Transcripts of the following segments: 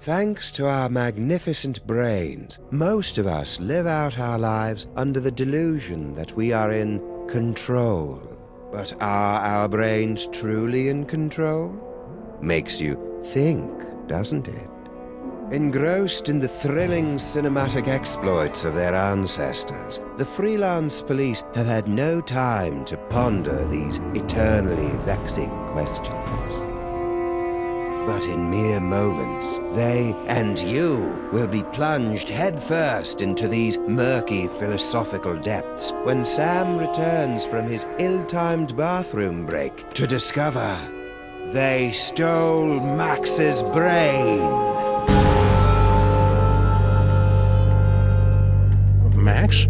Thanks to our magnificent brains, most of us live out our lives under the delusion that we are in control. But are our brains truly in control? Makes you think, doesn't it? Engrossed in the thrilling cinematic exploits of their ancestors, the freelance police have had no time to ponder these eternally vexing questions. But in mere moments, they and you will be plunged headfirst into these murky philosophical depths when Sam returns from his ill-timed bathroom break to discover they stole Max's brain. Max?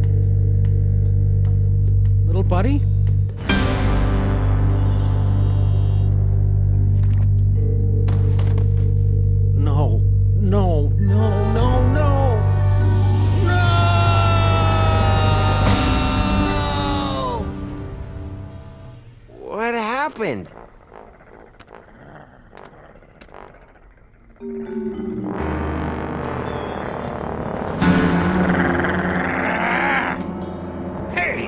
Little buddy? No, no, no, no, no! No! What happened? Hey!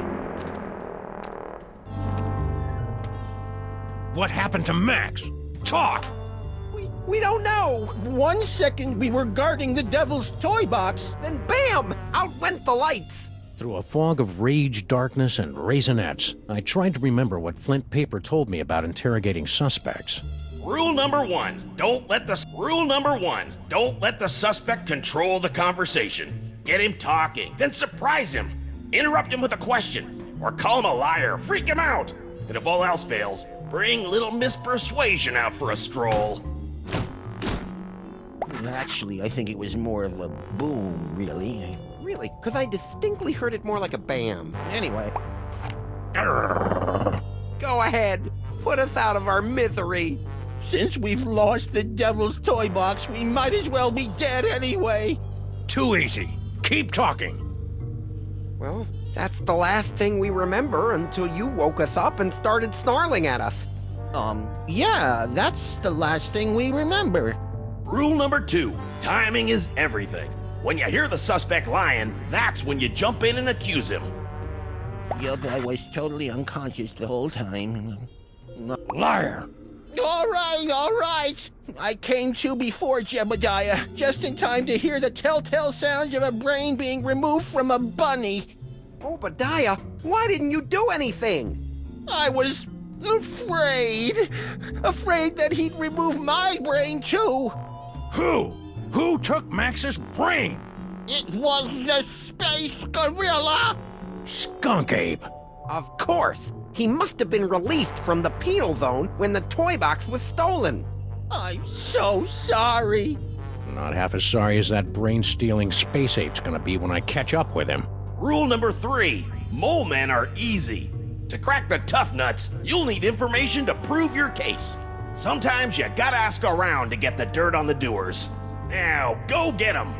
What happened to Max? Talk! We don't know! 1 second we were guarding the devil's toy box. Then bam! Out went the lights! Through a fog of rage, darkness, and raisinets, I tried to remember what Flint Paper told me about interrogating suspects. Rule number one, don't let the suspect control the conversation. Get him talking, then surprise him. Interrupt him with a question, or call him a liar, freak him out. And if all else fails, bring little Miss Persuasion out for a stroll. Actually, I think it was more of a boom, really. Really? Because I distinctly heard it more like a bam. Anyway. Go ahead. Put us out of our misery. Since we've lost the devil's toy box, we might as well be dead anyway. Too easy. Keep talking. Well, that's the last thing we remember until you woke us up and started snarling at us. Yeah, that's the last thing we remember. Rule number two, timing is everything. When you hear the suspect lying, that's when you jump in and accuse him. Yup, I was totally unconscious the whole time. Liar! All right. I came to before Jebediah, just in time to hear the telltale sounds of a brain being removed from a bunny. Obadiah, why didn't you do anything? I was afraid. Afraid that he'd remove my brain too. Who? Who took Max's brain? It was the space gorilla. Skunk Ape. Of course. He must have been released from the penal zone when the toy box was stolen. I'm so sorry. Not half as sorry as that brain-stealing space ape's gonna be when I catch up with him. Rule number three, mole men are easy. To crack the tough nuts, you'll need information to prove your case. Sometimes you gotta ask around to get the dirt on the doers. Now, go get 'em.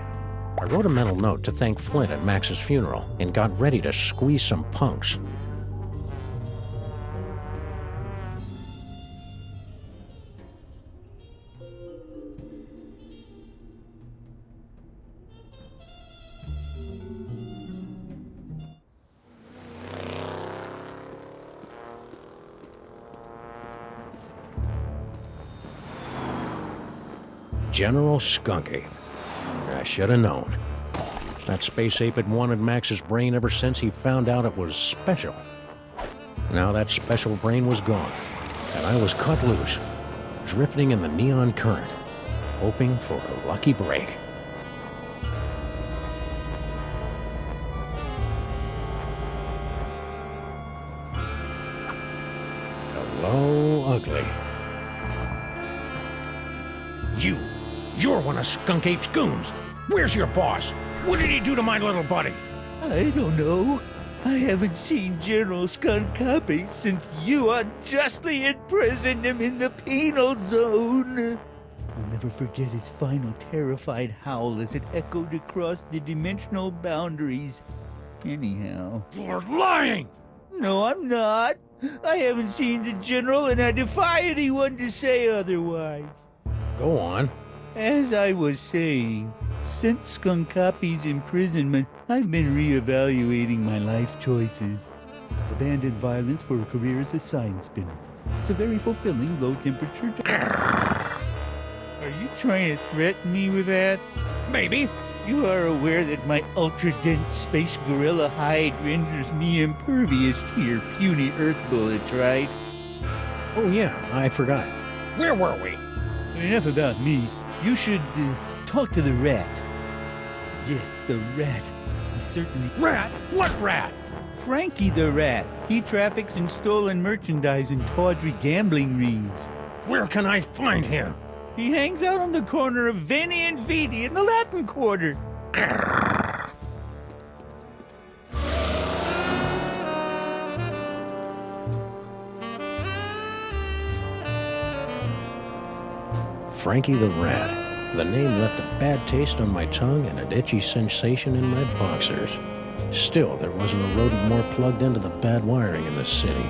I wrote a mental note to thank Flint at Max's funeral and got ready to squeeze some punks. General Skunk Ape. I should have known. That space ape had wanted Max's brain ever since he found out it was special. Now that special brain was gone, and I was cut loose, drifting in the neon current, hoping for a lucky break. Hello, ugly. You're one of Skunk Ape's goons. Where's your boss? What did he do to my little buddy? I don't know. I haven't seen General Skunk Ape since you unjustly imprisoned him in the penal zone. I'll never forget his final terrified howl as it echoed across the dimensional boundaries. Anyhow. You're lying! No, I'm not. I haven't seen the General, and I defy anyone to say otherwise. Go on. As I was saying, since Skunk Copy's imprisonment, I've been reevaluating my life choices. I've abandoned violence for a career as a sign spinner. It's a very fulfilling, low-temperature job. Are you trying to threaten me with that? Maybe. You are aware that my ultra-dense space gorilla hide renders me impervious to your puny Earth bullets, right? Oh yeah, I forgot. Where were we? Enough about me. You should talk to the rat. Yes, the rat. He certainly... Rat? What rat? Frankie the rat. He traffics in stolen merchandise in tawdry gambling rings. Where can I find him? He hangs out on the corner of Veni and Vidi in the Latin Quarter. Frankie the Rat. The name left a bad taste on my tongue and an itchy sensation in my boxers. Still, there wasn't a rodent more plugged into the bad wiring in the city.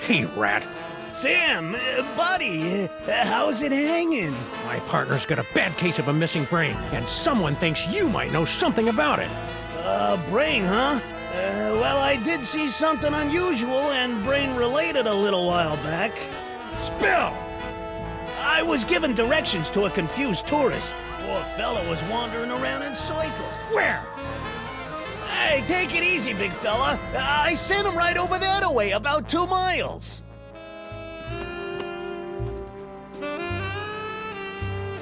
Hey, Rat. Sam, buddy, how's it hanging? My partner's got a bad case of a missing brain, and someone thinks you might know something about it. Brain, huh? Well, I did see something unusual and brain-related a little while back. Spill! I was given directions to a confused tourist. Poor fella was wandering around in circles. Where? Hey, take it easy, big fella. I sent him right over that way, about 2 miles.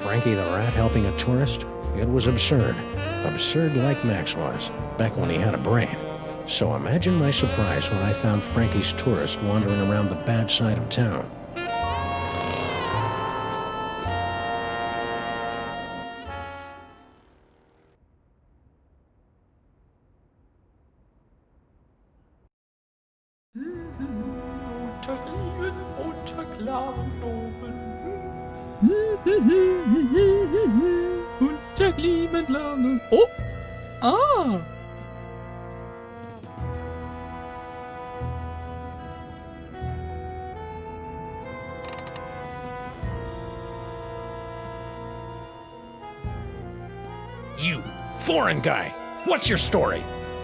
Frankie the Rat helping a tourist? It was absurd. Absurd like Max was, back when he had a brain. So imagine my surprise when I found Frankie's tourist wandering around the bad side of town. Oh! Ah! You, foreign guy, what's your story?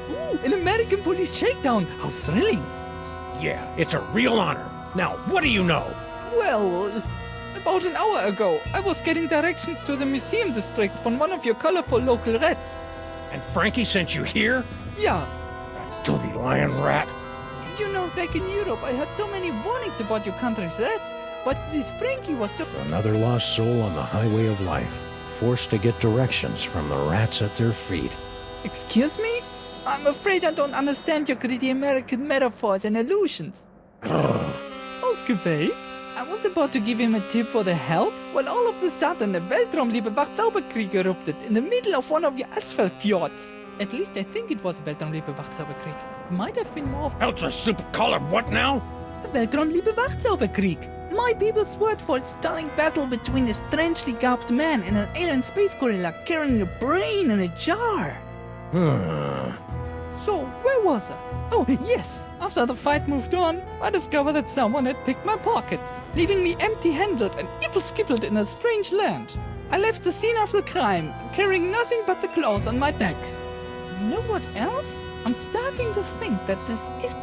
Ooh, an American police shakedown! How thrilling! Yeah, it's a real honor. Now, what do you know? Well, about an hour ago, I was getting directions to the museum district from one of your colorful local rats. And Frankie sent you here? Yeah. That dirty lion rat. You know, back in Europe, I heard so many warnings about your country's rats, but this Frankie was so... Another lost soul on the highway of life, forced to get directions from the rats at their feet. Excuse me? I'm afraid I don't understand your gritty American metaphors and allusions. Ausgewählt? I was about to give him a tip for the help, when all of a sudden a Weltraumliebe Wachzauberkrieg erupted in the middle of one of your asphalt fjords. At least I think it was a Weltraumliebe Wachzauberkrieg. Might have been more of Ultra super colored what now? the Weltraumliebe Wachzauberkrieg. My people's word for a stunning battle between a strangely garbed man and an alien space gorilla carrying a brain in a jar. So, where was I? Oh, yes! After the fight moved on, I discovered that someone had picked my pockets, leaving me empty-handed and ibble-skibbled in a strange land. I left the scene of the crime, carrying nothing but the clothes on my back. You know what else? I'm starting to think that this is...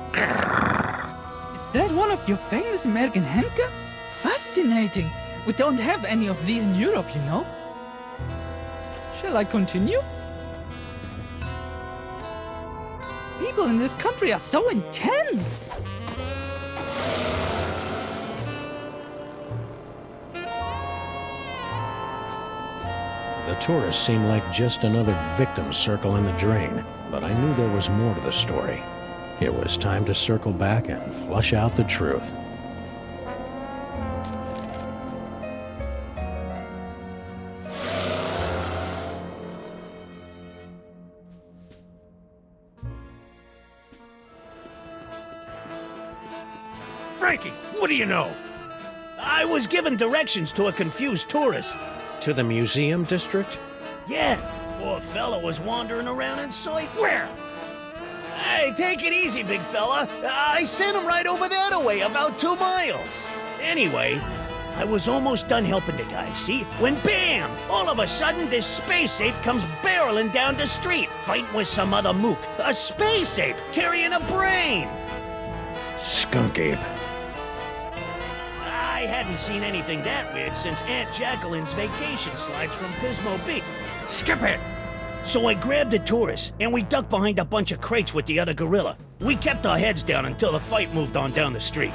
Is that one of your famous American handguns? Fascinating! We don't have any of these in Europe, you know. Shall I continue? People in this country are so intense! The tourists seemed like just another victim circle in the drain, but I knew there was more to the story. It was time to circle back and flush out the truth. Frankie, what do you know? I was given directions to a confused tourist. To the museum district? Yeah, poor fella was wandering around in sight. Where? Hey, take it easy, big fella. I sent him right over that way, about 2 miles. Anyway, I was almost done helping the guy, see? When bam! All of a sudden, this space ape comes barreling down the street, fighting with some other mook. A space ape carrying a brain! Skunk ape. I hadn't seen anything that weird since Aunt Jacqueline's vacation slides from Pismo Beach. Skip it! So I grabbed the tourist, and we ducked behind a bunch of crates with the other gorilla. We kept our heads down until the fight moved on down the street.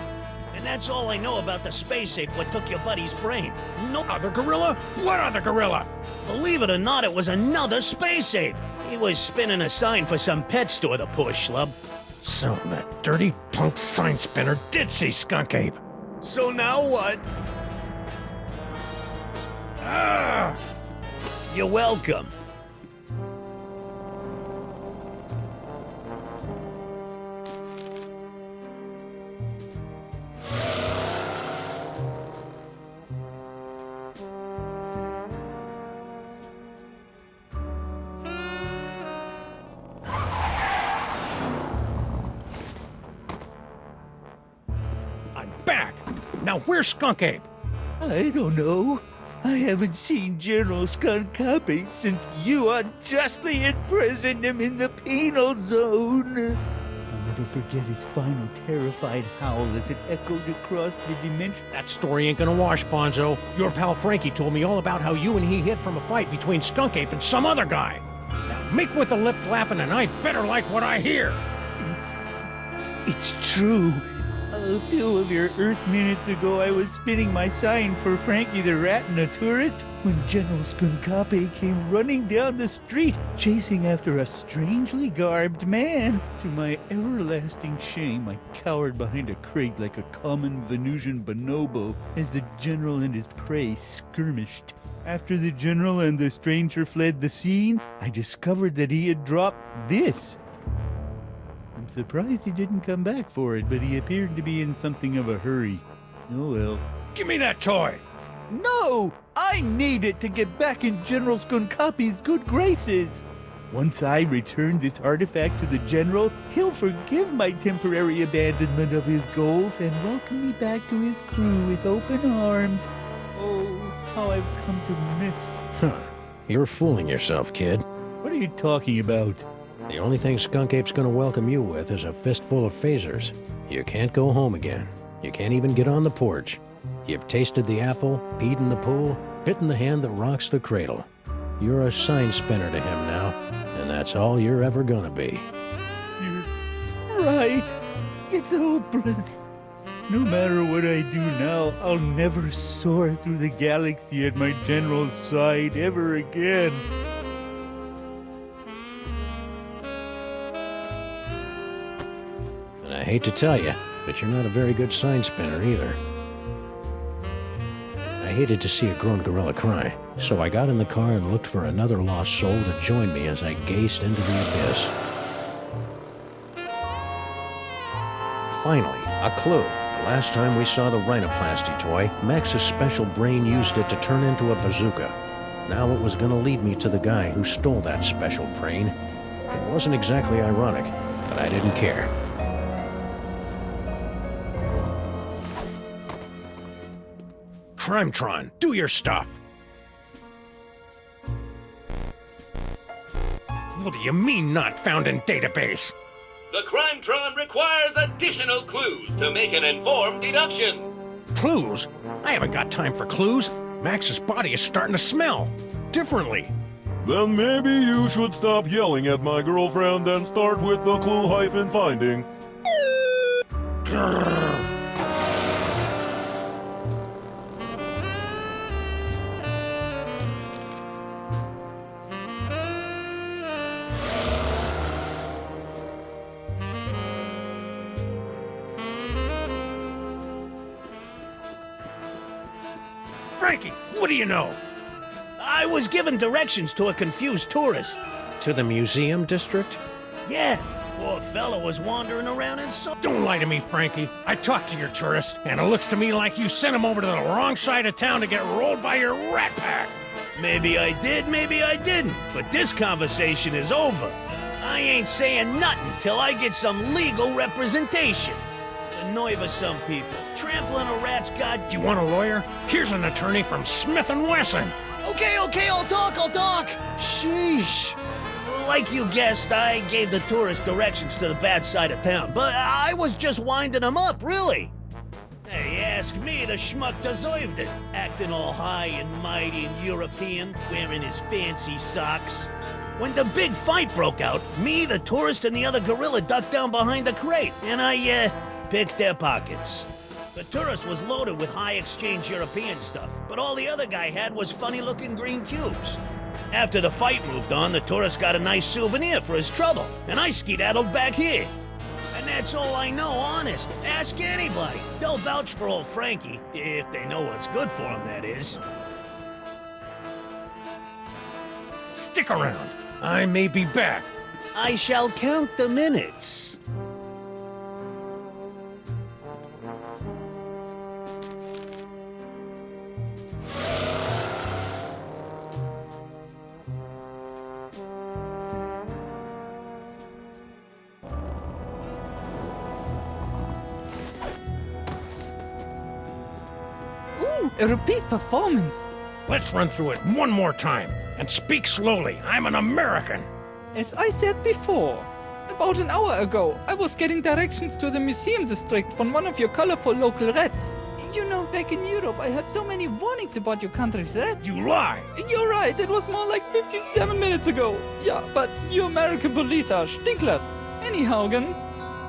And that's all I know about the space ape what took your buddy's brain. No Other gorilla? What other gorilla? Believe it or not, it was another space ape. He was spinning a sign for some pet store, the poor schlub. So that dirty punk sign spinner did see Skunk Ape. So now what? Ah! You're welcome. I'm back! Now where's Skunk Ape? I don't know. I haven't seen General Skunk Copy since you unjustly imprisoned him in the penal zone. I'll never forget his final terrified howl as it echoed across the dimension. That story ain't gonna wash, Bonzo. Your pal Frankie told me all about how you and he hid from a fight between Skunk Ape and some other guy. Now make with the lip flapping and I better like what I hear. It's true. A few of your Earth minutes ago, I was spinning my sign for Frankie the Rat and a tourist when General Skunkape came running down the street, chasing after a strangely garbed man. To my everlasting shame, I cowered behind a crate like a common Venusian bonobo as the General and his prey skirmished. After the General and the stranger fled the scene, I discovered that he had dropped this. I'm surprised he didn't come back for it, but he appeared to be in something of a hurry. Oh well. Give me that toy! No! I need it to get back in General Skunkapi's good graces! Once I return this artifact to the General, he'll forgive my temporary abandonment of his goals and welcome me back to his crew with open arms. Oh, how I've come to miss... Huh. You're fooling yourself, kid. What are you talking about? The only thing Skunk Ape's gonna welcome you with is a fistful of phasers. You can't go home again. You can't even get on the porch. You've tasted the apple, peed in the pool, bitten the hand that rocks the cradle. You're a sign spinner to him now, and that's all you're ever gonna be. You're right. It's hopeless. No matter what I do now, I'll never soar through the galaxy at my General's side ever again. I hate to tell you, but you're not a very good sign spinner either. I hated to see a grown gorilla cry, so I got in the car and looked for another lost soul to join me as I gazed into the abyss. Finally, a clue. The last time we saw the rhinoplasty toy, Max's special brain used it to turn into a bazooka. Now it was going to lead me to the guy who stole that special brain. It wasn't exactly ironic, but I didn't care. Crimetron, do your stuff! What do you mean not found in database? The Crimetron requires additional clues to make an informed deduction. Clues? I haven't got time for clues. Max's body is starting to smell differently. Then maybe you should stop yelling at my girlfriend and start with the clue-finding. Frankie, what do you know? I was given directions to a confused tourist. To the museum district? Yeah, poor fella was wandering around in so... Don't lie to me, Frankie. I talked to your tourist, and it looks to me like you sent him over to the wrong side of town to get rolled by your rat pack. Maybe I did, maybe I didn't. But this conversation is over. I ain't saying nothing till I get some legal representation. The nerve of some people. Trampling a rat's god... Do you want a lawyer? Here's an attorney from Smith & Wesson. Okay, I'll talk. Sheesh. Like you guessed, I gave the tourist directions to the bad side of town, but I was just winding him up, really. Hey, ask me, the schmuck deserved it. Acting all high and mighty and European, wearing his fancy socks. When the big fight broke out, me, the tourist, and the other gorilla ducked down behind a crate, and I, picked their pockets. The tourist was loaded with high-exchange European stuff, but all the other guy had was funny-looking green cubes. After the fight moved on, the tourist got a nice souvenir for his trouble, and I skedaddled back here. And that's all I know, honest. Ask anybody. They'll vouch for old Frankie, if they know what's good for him, that is. Stick around. I may be back. I shall count the minutes. A repeat performance. Let's run through it one more time. And speak slowly. I'm an American. As I said before, about an hour ago, I was getting directions to the museum district from one of your colorful local rats. You know, back in Europe, I heard so many warnings about your country's rat. You lie. You're right, it was more like 57 minutes ago. Yeah, but you American police are stinklers. Anyhow,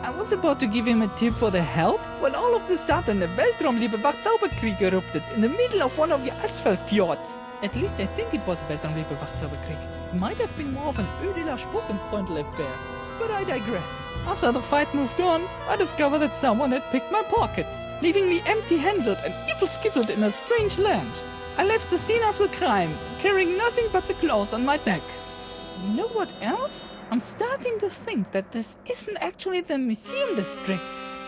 I was about to give him a tip for the help when all of a sudden the Weltraumliebe Wachzauberkrieg erupted in the middle of one of your asphalt fjords. At least I think it was a Weltraumliebe Wachzauberkrieg. It might have been more of an Ödeler Spuckenfreundl affair, but I digress. After the fight moved on, I discovered that someone had picked my pockets, leaving me empty-handed and ibble-skibbled in a strange land. I left the scene of the crime, carrying nothing but the clothes on my back. You know what else? I'm starting to think that this isn't actually the museum district.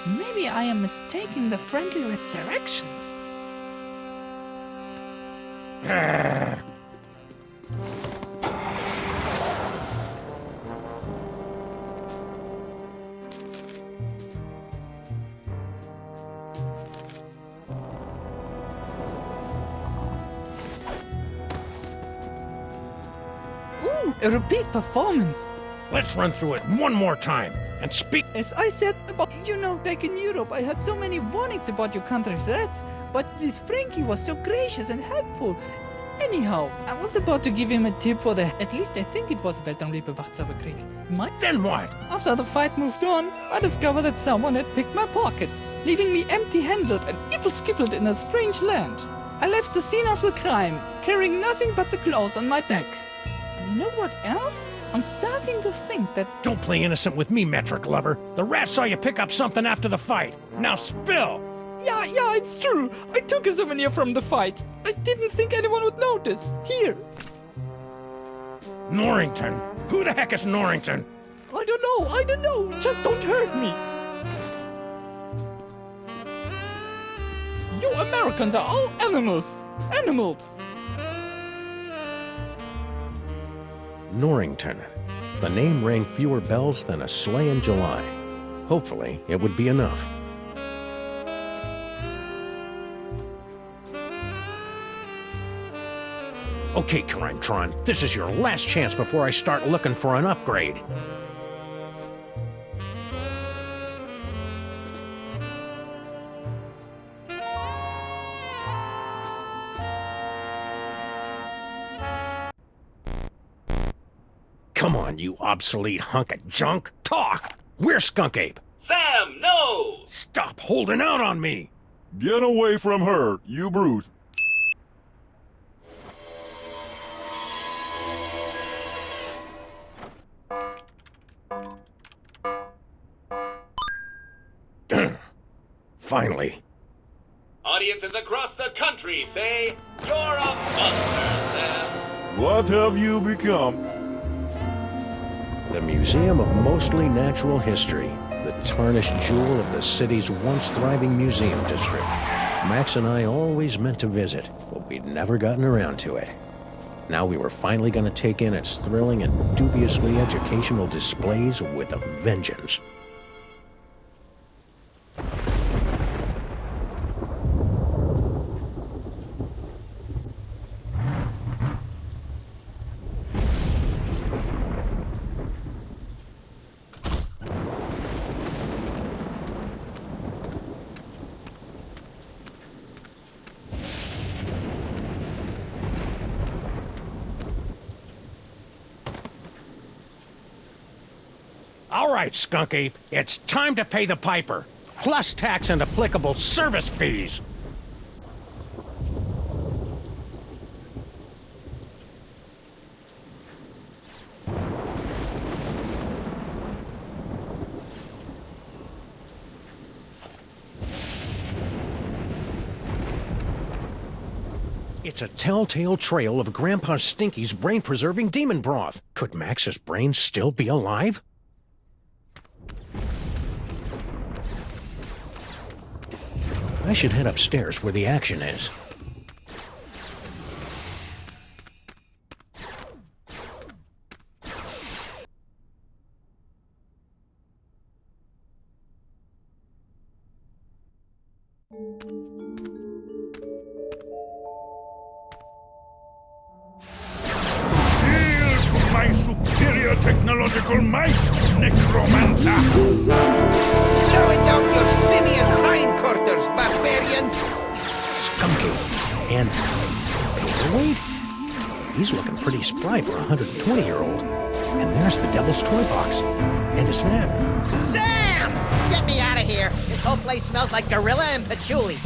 Maybe I am mistaking the friendly rat's directions. Ooh, a repeat performance. Let's run through it one more time. And speak... As I said about... You know, back in Europe, I heard so many warnings about your country's rats, but this Frankie was so gracious and helpful. Anyhow, I was about to give him a tip for the... At least I think it was Weltraumliebe Wachzauberkrieg. Then what? After the fight moved on, I discovered that someone had picked my pockets, leaving me empty-handed and ibble-skibbled in a strange land. I left the scene of the crime, carrying nothing but the clothes on my back. You know what else? I'm starting to think that... Don't play innocent with me, metric lover. The rat saw you pick up something after the fight. Now spill! Yeah, it's true. I took a souvenir from the fight. I didn't think anyone would notice. Here. Norrington? Who the heck is Norrington? I don't know. Just don't hurt me. You Americans are all animals. Animals. Norrington. The name rang fewer bells than a sleigh in July. Hopefully, it would be enough. Okay, Crime-tron, this is your last chance before I start looking for an upgrade. Come on, you obsolete hunk of junk. Talk! Where's Skunk Ape? Sam, no! Stop holding out on me! Get away from her, you brute. Finally. audiences across the country say, "You're a buster, Sam." What have you become? The Museum of Mostly Natural History, the tarnished jewel of the city's once thriving museum district. Max and I always meant to visit, but we'd never gotten around to it. Now we were finally going to take in its thrilling and dubiously educational displays with a vengeance. All right, Skunk Ape, it's time to pay the piper, plus tax and applicable service fees. It's a telltale trail of Grandpa Stinky's brain-preserving demon broth. Could Max's brain still be alive? I should head upstairs where the action is. My superior technological might, necromancer! Slow it down your simian hindquarters, barbarian! Skunky. And wait, he's looking pretty spry for a 120-year-old. And there's the Devil's Toy Box. And is that... Sam! Get me out of here! This whole place smells like gorilla and patchouli.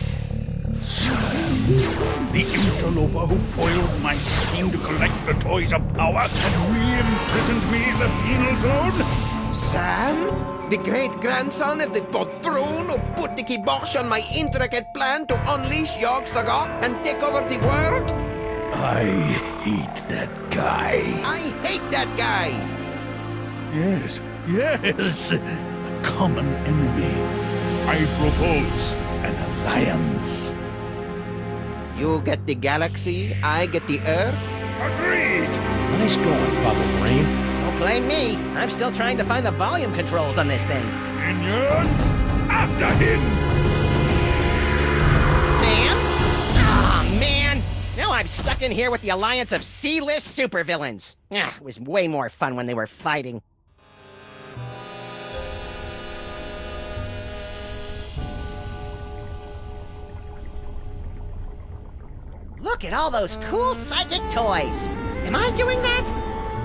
The interloper who foiled my scheme to collect the toys of power and re-imprisoned me in the penal zone? Sam? The great-grandson of the patron who put the kibosh on my intricate plan to unleash Yogg-Sothoth and take over the world? I hate that guy. I hate that guy! Yes, a common enemy. I propose an alliance. You get the galaxy, I get the Earth? Agreed! Nice going, Bubble Brain. Don't blame me. I'm still trying to find the volume controls on this thing. Minions, after him! Sam? Aw, man! Now I'm stuck in here with the alliance of C-list supervillains. Ah, it was way more fun when they were fighting. Look at all those cool psychic toys. Am I doing that?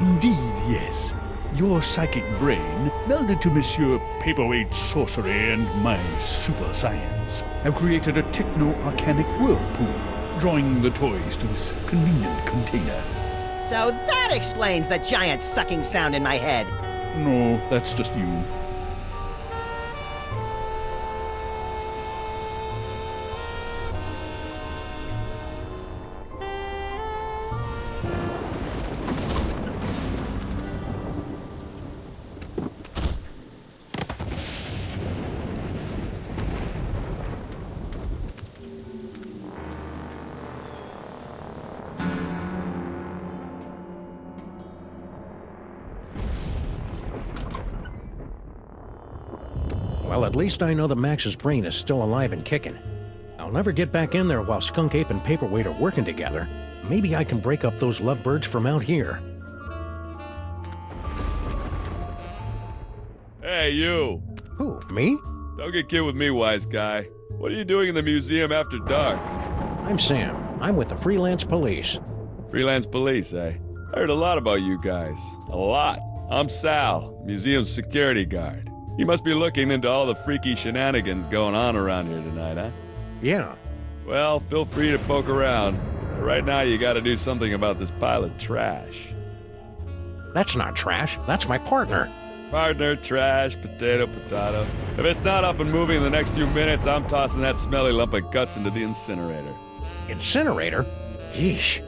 Indeed, yes. Your psychic brain, melded to Monsieur Paperweight's sorcery and my super science, have created a techno-arcanic whirlpool, drawing the toys to this convenient container. So that explains the giant sucking sound in my head. No, that's just you. Well, at least I know that Max's brain is still alive and kicking. I'll never get back in there while Skunk Ape and Paperweight are working together. Maybe I can break up those lovebirds from out here. Hey, you! Who, me? Don't get kid with me, wise guy. What are you doing in the museum after dark? I'm Sam. I'm with the Freelance Police. Freelance police, eh? I heard a lot about you guys. A lot. I'm Sal, museum's security guard. You must be looking into all the freaky shenanigans going on around here tonight, huh? Yeah. Well, feel free to poke around. But right now, you gotta do something about this pile of trash. That's not trash. That's my partner. Partner, trash, potato, potato. If it's not up and moving in the next few minutes, I'm tossing that smelly lump of guts into the incinerator. Incinerator? Yeesh.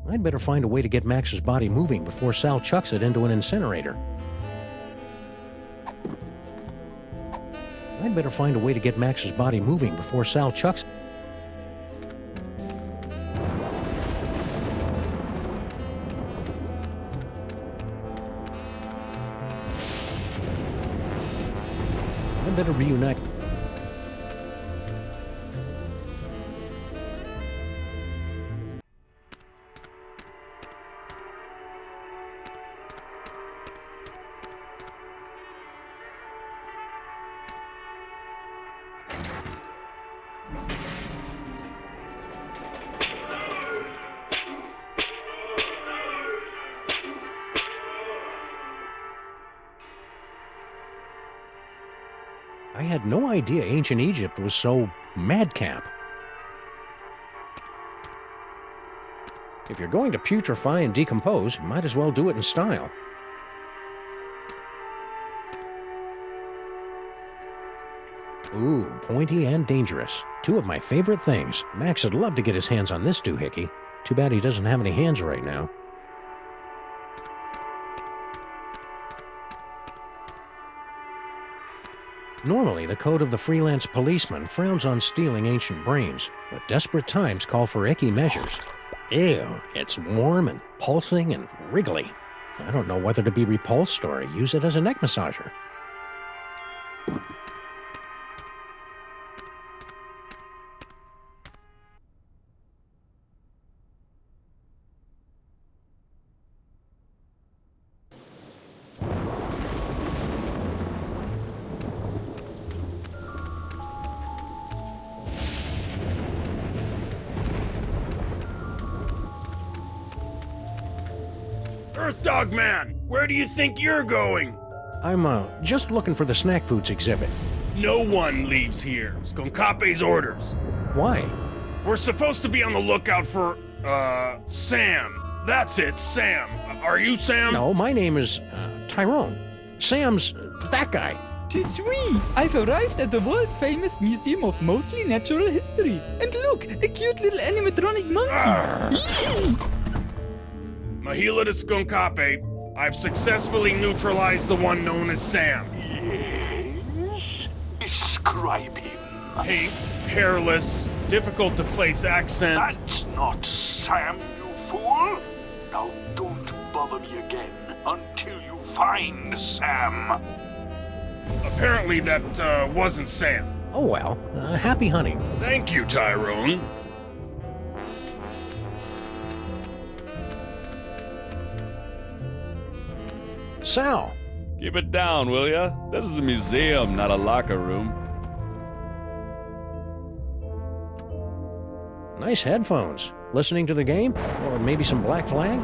I'd better find a way to get Max's body moving before Sal chucks it into an incinerator. I'd better find a way to get Max's body moving before Sal chucks. I'd better reunite. I had no idea ancient Egypt was so madcap. If you're going to putrefy and decompose, you might as well do it in style. Ooh, pointy and dangerous. Two of my favorite things. Max would love to get his hands on this doohickey. Too bad he doesn't have any hands right now. Normally, the code of the freelance policeman frowns on stealing ancient brains, but desperate times call for icky measures. Ew, it's warm and pulsing and wriggly. I don't know whether to be repulsed or use it as a neck massager. Earthdog Man, where do you think you're going? I'm, just looking for the snack foods exhibit. No one leaves here. Skonkape's orders. Why? We're supposed to be on the lookout for, Sam. That's it, Sam. Are you Sam? No, my name is, Tyrone. Sam's, that guy. Tis we! I've arrived at the world-famous Museum of Mostly Natural History. And look, a cute little animatronic monkey. Mahila to Skonkape, I've successfully neutralized the one known as Sam. Yes? Describe him. Pink, hairless, difficult to place accent. That's not Sam, you fool! Now don't bother me again until you find Sam. Apparently that, wasn't Sam. Oh well, happy hunting. Thank you, Tyrone. Sal! Keep it down, will ya? This is a museum, not a locker room. Nice headphones. Listening to the game? Or maybe some Black Flag?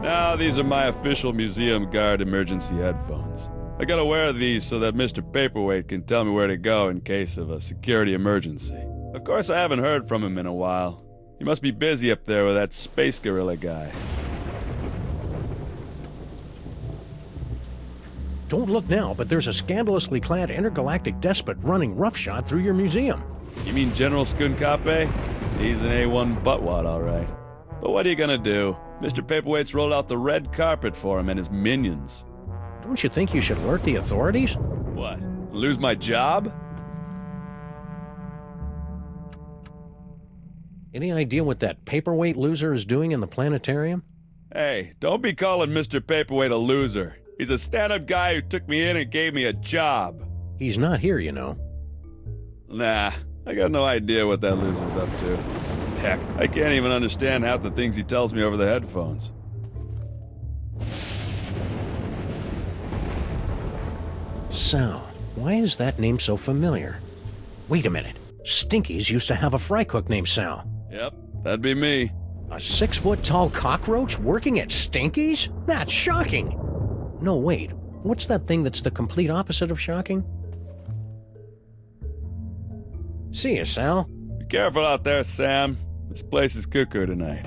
No, these are my official museum guard emergency headphones. I gotta wear these so that Mr. Paperweight can tell me where to go in case of a security emergency. Of course, I haven't heard from him in a while. He must be busy up there with that space gorilla guy. Don't look now, but there's a scandalously clad intergalactic despot running roughshod through your museum. You mean General Skonkape? He's an A1 buttwad, all right. But what are you gonna do? Mr. Paperweight's rolled out the red carpet for him and his minions. Don't you think you should alert the authorities? What? Lose my job? Any idea what that paperweight loser is doing in the planetarium? Hey, don't be calling Mr. Paperweight a loser. He's a stand-up guy who took me in and gave me a job. He's not here, you know. Nah, I got no idea what that loser's up to. Heck, I can't even understand half the things he tells me over the headphones. Sal, why is that name so familiar? Wait a minute. Stinkies used to have a fry cook named Sal. Yep, that'd be me. A 6-foot-tall cockroach working at Stinkies? That's shocking! No, wait. What's that thing that's the complete opposite of shocking? See ya, Sal. Be careful out there, Sam. This place is cuckoo tonight.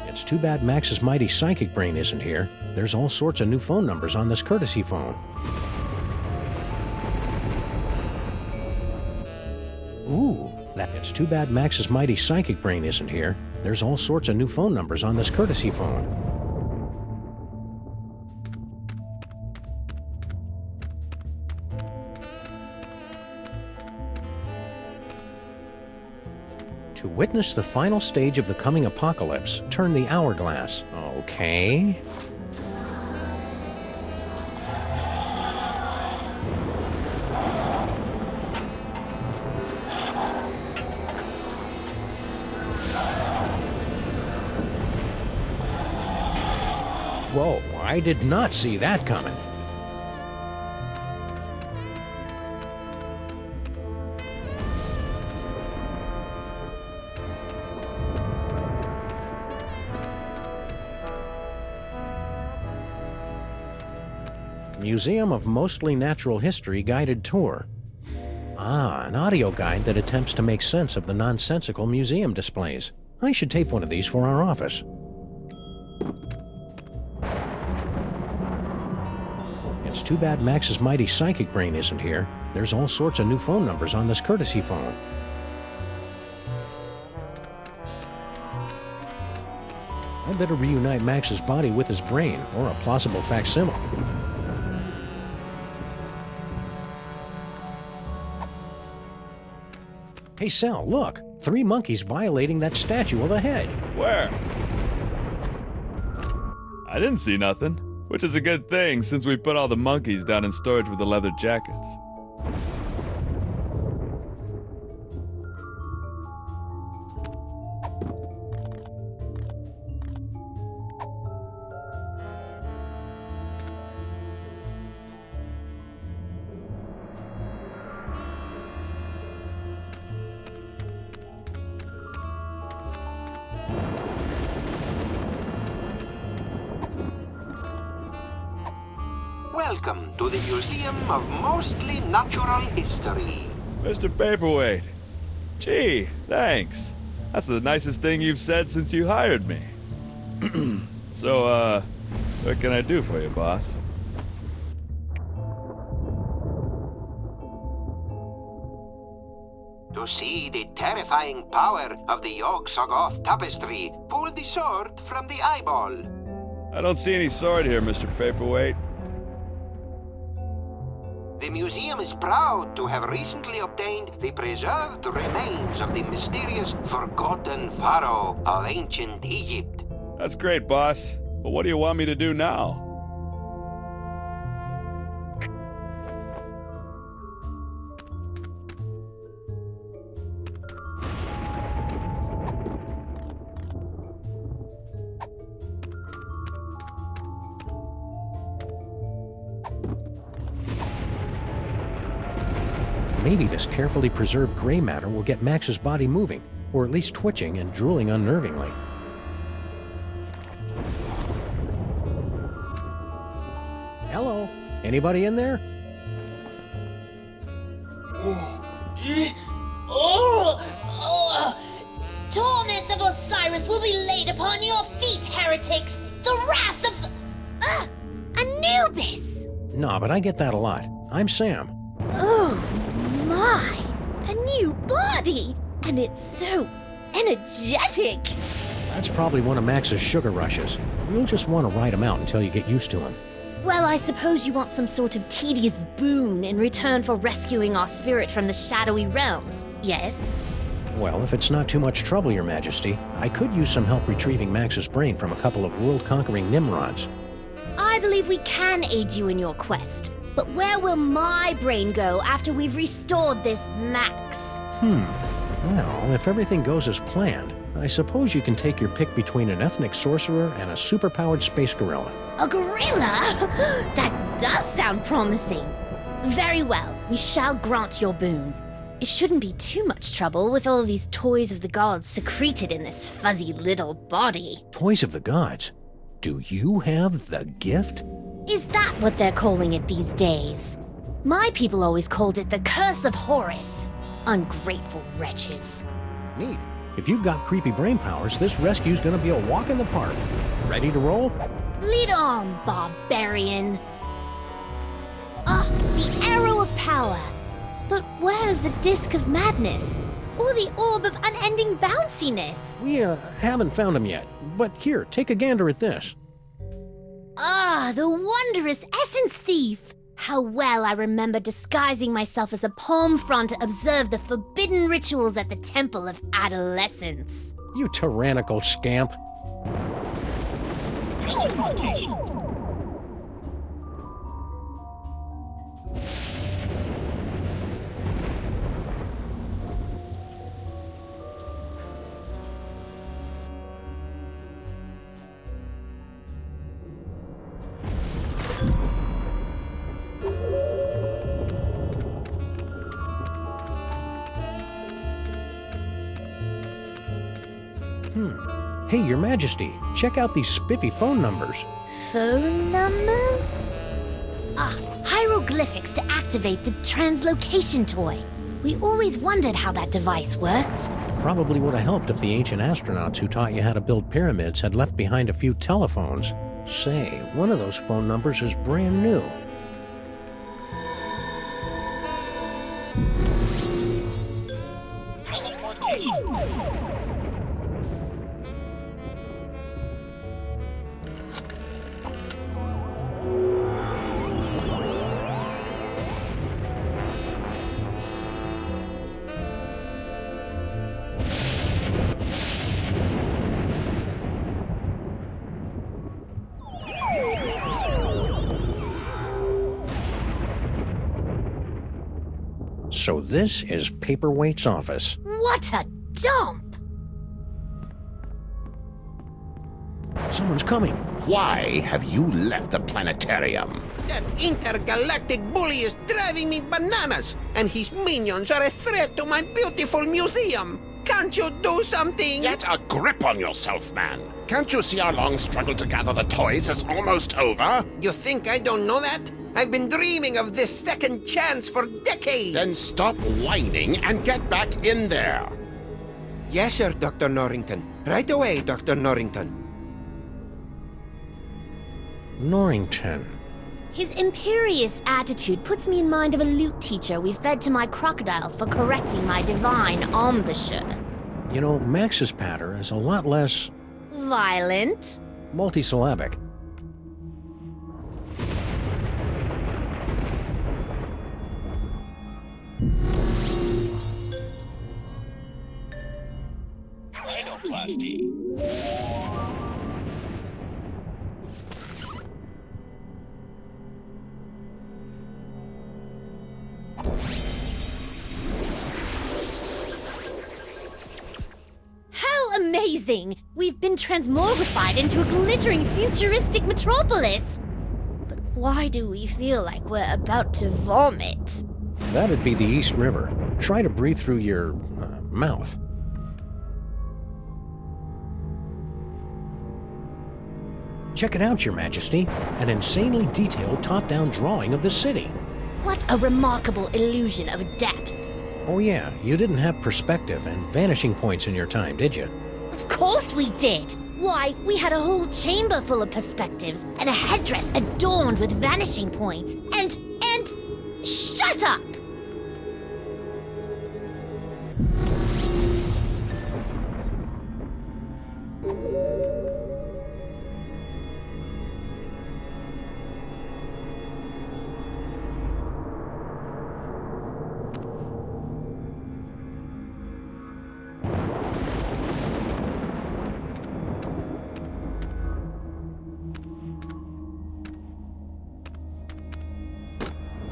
It's too bad Max's mighty psychic brain isn't here. There's all sorts of new phone numbers on this courtesy phone. Ooh, it's too bad Max's mighty psychic brain isn't here. There's all sorts of new phone numbers on this courtesy phone. To witness the final stage of the coming apocalypse, turn the hourglass. Okay. Whoa, I did not see that coming. Museum of Mostly Natural History guided tour. Ah, an audio guide that attempts to make sense of the nonsensical museum displays. I should tape one of these for our office. It's too bad Max's mighty psychic brain isn't here. There's all sorts of new phone numbers on this courtesy phone. I better reunite Max's body with his brain, or a plausible facsimile. Hey, Sal, look! 3 monkeys violating that statue of a head. Where? I didn't see nothing, which is a good thing since we put all the monkeys down in storage with the leather jackets. Welcome to the Museum of Mostly Natural History. Mr. Paperweight. Gee, thanks. That's the nicest thing you've said since you hired me. So, what can I do for you, boss? To see the terrifying power of the Yog-Sothoth tapestry, pull the sword from the eyeball. I don't see any sword here, Mr. Paperweight. The museum is proud to have recently obtained the preserved remains of the mysterious forgotten pharaoh of ancient Egypt. That's great, boss. But what do you want me to do now? Maybe this carefully preserved gray matter will get Max's body moving, or at least twitching and drooling unnervingly. Hello? Anybody in there? Torments of Osiris will be laid upon your feet, heretics! The wrath of the... Anubis! Nah, but I get that a lot. I'm Sam. Oh, my! A new body! And it's so energetic! That's probably one of Max's sugar rushes. You'll just want to ride him out until you get used to him. Well, I suppose you want some sort of tedious boon in return for rescuing our spirit from the shadowy realms, yes? Well, if it's not too much trouble, Your Majesty, I could use some help retrieving Max's brain from a couple of world-conquering Nimrods. I believe we can aid you in your quest. But where will my brain go after we've restored this Max? Well, if everything goes as planned, I suppose you can take your pick between an ethnic sorcerer and a superpowered space gorilla. A gorilla? That does sound promising. Very well, we shall grant your boon. It shouldn't be too much trouble with all these toys of the gods secreted in this fuzzy little body. Toys of the gods? Do you have the gift? Is that what they're calling it these days? My people always called it the Curse of Horus. Ungrateful wretches. Neat. If you've got creepy brain powers, this rescue's gonna be a walk in the park. Ready to roll? Lead on, barbarian. Ah, the arrow of power. But where's the disc of madness? Or the orb of unending bounciness? We haven't found them yet. But here, take a gander at this. Ah, the wondrous essence thief! How well I remember disguising myself as a palm frond to observe the forbidden rituals at the Temple of Adolescence. You tyrannical scamp. Hey, Your Majesty, check out these spiffy phone numbers. Phone numbers? Ah, hieroglyphics to activate the translocation toy. We always wondered how that device worked. Probably would have helped if the ancient astronauts who taught you how to build pyramids had left behind a few telephones. Say, one of those phone numbers is brand new. So this is Paperweight's office. What a dump! Someone's coming. Why have you left the planetarium? That intergalactic bully is driving me bananas, and his minions are a threat to my beautiful museum. Can't you do something? Get a grip on yourself, man. Can't you see our long struggle to gather the toys is almost over? You think I don't know that? I've been dreaming of this second chance for decades. Then stop whining and get back in there. Yes, sir, Dr. Norrington. Right away, Dr. Norrington. Norrington. His imperious attitude puts me in mind of a lute teacher we fed to my crocodiles for correcting my divine embouchure. You know, Max's patter is a lot less... violent? multisyllabic. Rhinoplasty. How amazing! We've been transmogrified into a glittering futuristic metropolis! But why do we feel like we're about to vomit? That'd be the East River. Try to breathe through your mouth. Check it out, Your Majesty. An insanely detailed top-down drawing of the city. What a remarkable illusion of depth. Oh yeah, you didn't have perspective and vanishing points in your time, did you? Of course we did! Why, we had a whole chamber full of perspectives and a headdress adorned with vanishing points and... Shut up!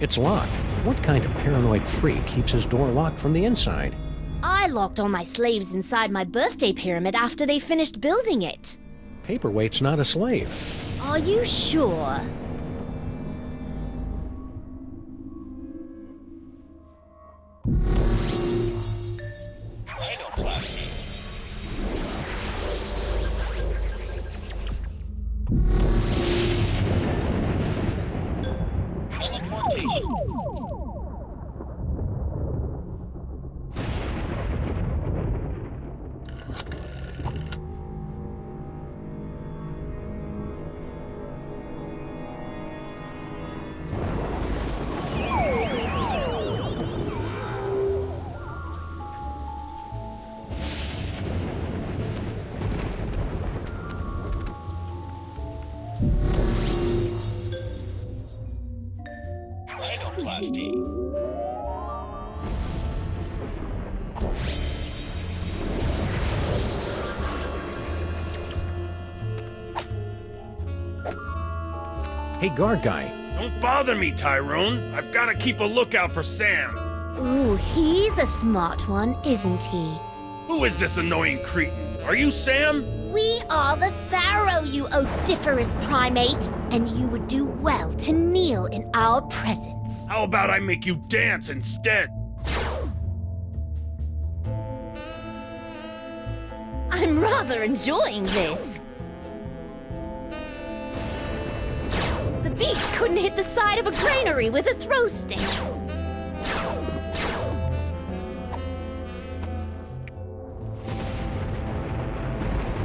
It's locked. What kind of paranoid freak keeps his door locked from the inside? I I locked all my slaves inside my birthday pyramid after they finished building it. Paperweight's not a slave. Are you sure? Hey, guard guy. Don't bother me, Tyrone. I've got to keep a lookout for Sam. Ooh, he's a smart one, isn't he? Who is this annoying cretin? Are you Sam? We are the Pharaoh, you odiferous primate, and you would do well to kneel in our presence. How about I make you dance instead? I'm rather enjoying this. The beast couldn't hit the side of a granary with a throw stick.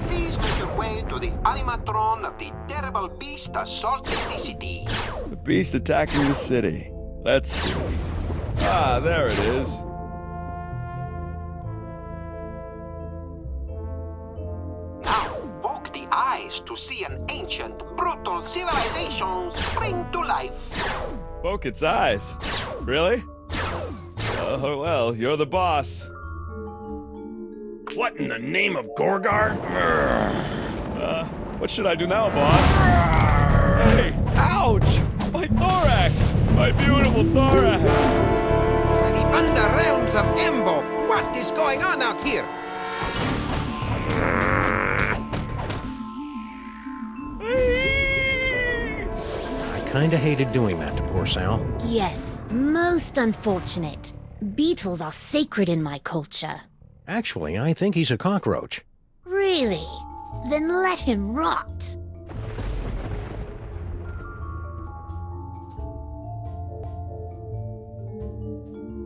Please make your way to the animatron of the terrible beast assaulting the city. The beast attacking the city. Let's see. Ah, there it is. Poke the eyes to see an ancient, brutal civilization spring to life. Poke its eyes. Really? Oh, well, you're the boss. What in the name of Gorgar? What should I do now, boss? Hey! Ouch! My thorax! My beautiful thorax! The underrealms of Embo, what is going on out here? I kinda hated doing that to poor Sal. Yes, most unfortunate. Beetles are sacred in my culture. Actually, I think he's a cockroach. Really? Then let him rot.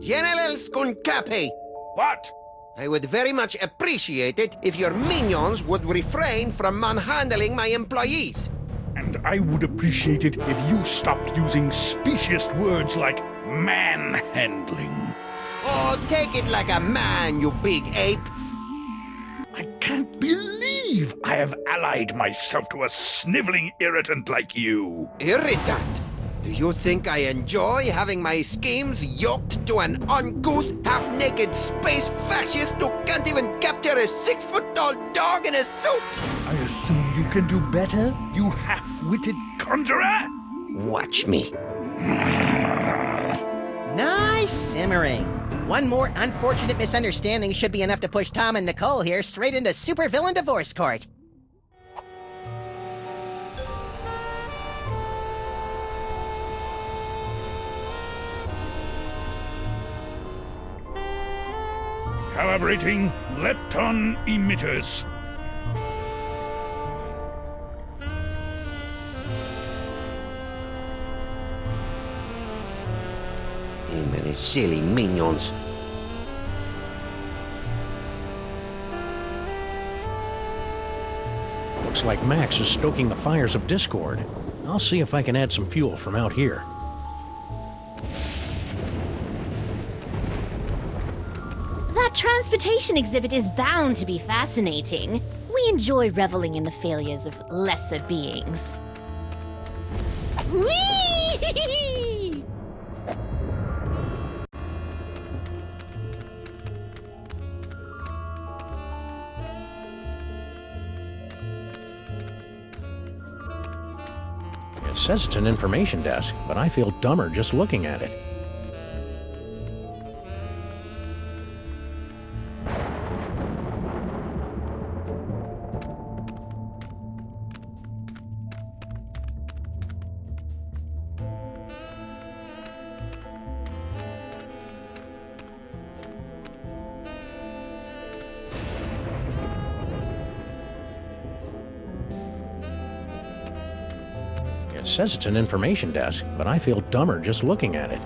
General Skunkape! What? I would very much appreciate it if your minions would refrain from manhandling my employees. And I would appreciate it if you stopped using specious words like manhandling. Oh, take it like a man, you big ape. I can't believe I have allied myself to a sniveling irritant like you. Irritant? Do you think I enjoy having my schemes yoked to an uncouth, half-naked space fascist who can't even capture a 6-foot-tall dog in a suit? I assume you can do better, you half-witted conjurer? Watch me. Nice simmering. One more unfortunate misunderstanding should be enough to push Tom and Nicole here straight into supervillain divorce court. Calibrating lepton emitters. Hey, many silly minions. Looks like Max is stoking the fires of discord. I'll see if I can add some fuel from out here. That transportation exhibit is bound to be fascinating. We enjoy reveling in the failures of lesser beings. Whee! It says it's an information desk, but I feel dumber just looking at it. It says it's an information desk, but I feel dumber just looking at it.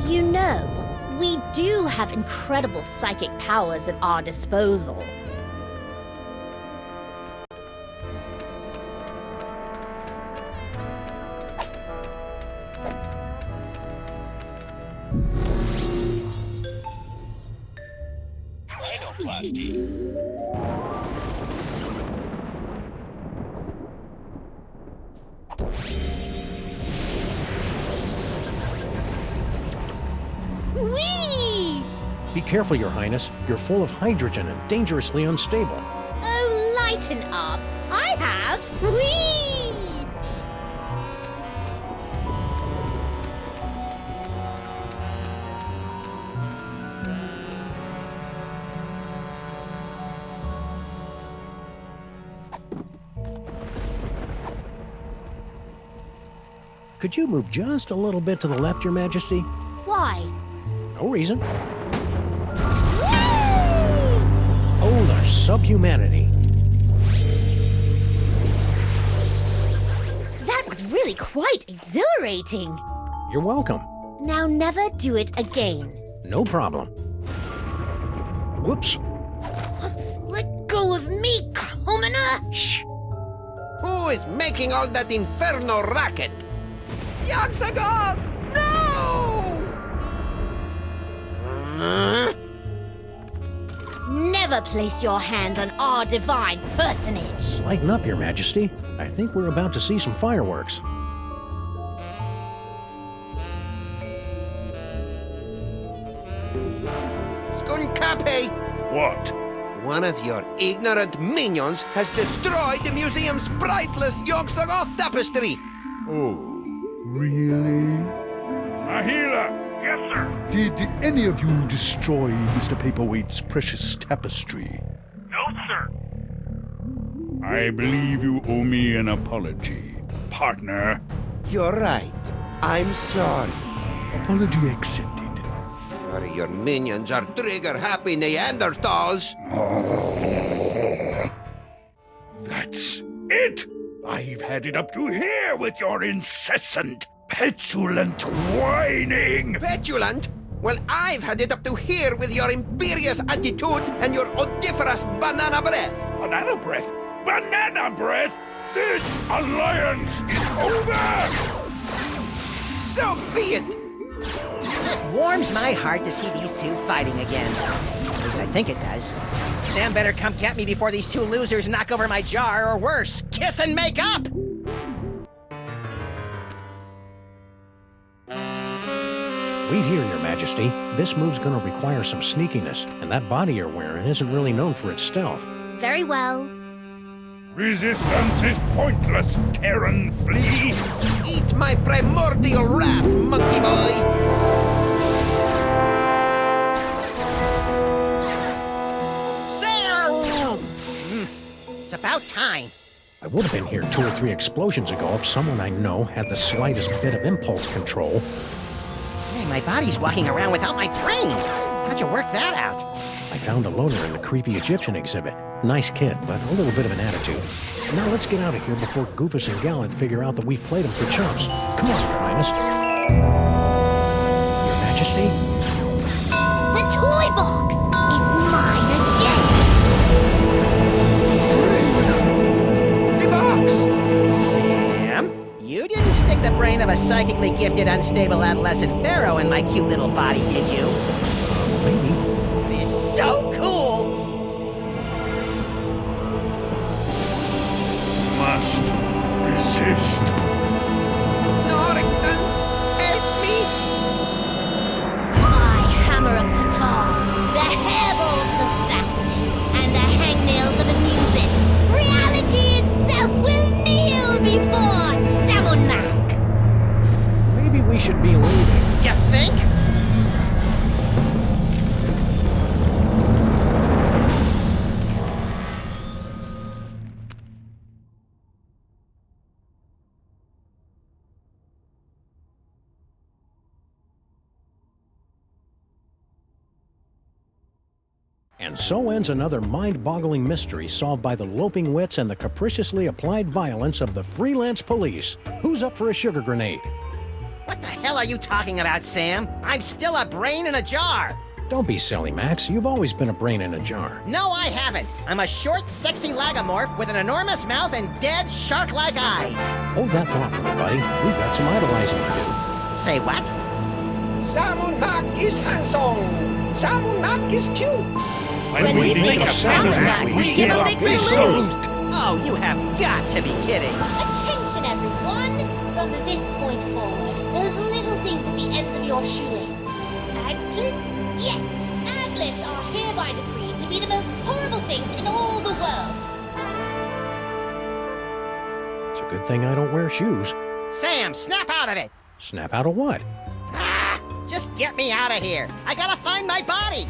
You know, we do have incredible psychic powers at our disposal. Whee! Be careful, Your Highness. You're full of hydrogen and dangerously unstable. Oh, lighten up. I have. Whee! Could you move just a little bit to the left, Your Majesty? Why? No reason. Oh, the subhumanity. That was really quite exhilarating. You're welcome. Now never do it again. No problem. Whoops. Let go of me, commoner! Shh. Who is making all that inferno racket? Yaxagov! No! Never place your hands on our divine personage. Lighten up, Your Majesty. I think we're about to see some fireworks. Skunkape! What? One of your ignorant minions has destroyed the museum's priceless Yogg-Sothoth tapestry! Oh, really? Mahila! Yes, sir. Did any of you destroy Mr. Paperweight's precious tapestry? No, sir. I believe you owe me an apology, partner. You're right. I'm sorry. Apology accepted. Sorry your minions are trigger-happy Neanderthals. That's it! I've had it up to here with your incessant, petulant whining! Petulant? Well, I've had it up to here with your imperious attitude and your odoriferous banana breath. Banana breath? Banana breath? This alliance is over! So be it! It warms my heart to see these two fighting again. At least I think it does. Sam better come get me before these two losers knock over my jar, or worse, kiss and make up! Wait here, Your Majesty. This move's gonna require some sneakiness, and that body you're wearing isn't really known for its stealth. Very well. Resistance is pointless, Terran flea! Eat my primordial wrath, monkey boy! Sam! It's about time. I would have been here 2 or 3 explosions ago if someone I know had the slightest bit of impulse control. Hey, my body's walking around without my brain. How'd you work that out? I found a loner in the creepy Egyptian exhibit. Nice kid, but a little bit of an attitude. Now let's get out of here before Goofus and Gallant figure out that we've played them for chumps. Come on, Your Highness. Your Majesty? The toy box! It's mine again! The box! Sam, you didn't stick the brain of a psychically gifted, unstable adolescent pharaoh in my cute little body, did you? Maybe. It's so cool! Must resist. Norrington, help me! My hammer of Ptah, the hairballs of Bastet, and the hangnails of Anubis. Reality itself will kneel before Samonmak! Maybe we should be leaving. You think? And so ends another mind-boggling mystery solved by the loping wits and the capriciously applied violence of the freelance police. Who's up for a sugar grenade? What the hell are you talking about, Sam? I'm still a brain in a jar. Don't be silly, Max. You've always been a brain in a jar. No, I haven't. I'm a short, sexy lagomorph with an enormous mouth and dead, shark-like eyes. Hold that thought, little buddy. We've got some idolizing to do. Say what? Samunak is handsome. Samunak is cute. When we think of Samunak, we give a big salute. Oh, you have got to be kidding. Attention, everyone! From this point forward, those little things at the ends of your shoelaces. Aglets? Yes, aglets are hereby decreed to be the most horrible things in all the world. It's a good thing I don't wear shoes. Sam, snap out of it. Snap out of what? Just get me out of here. I gotta find my body.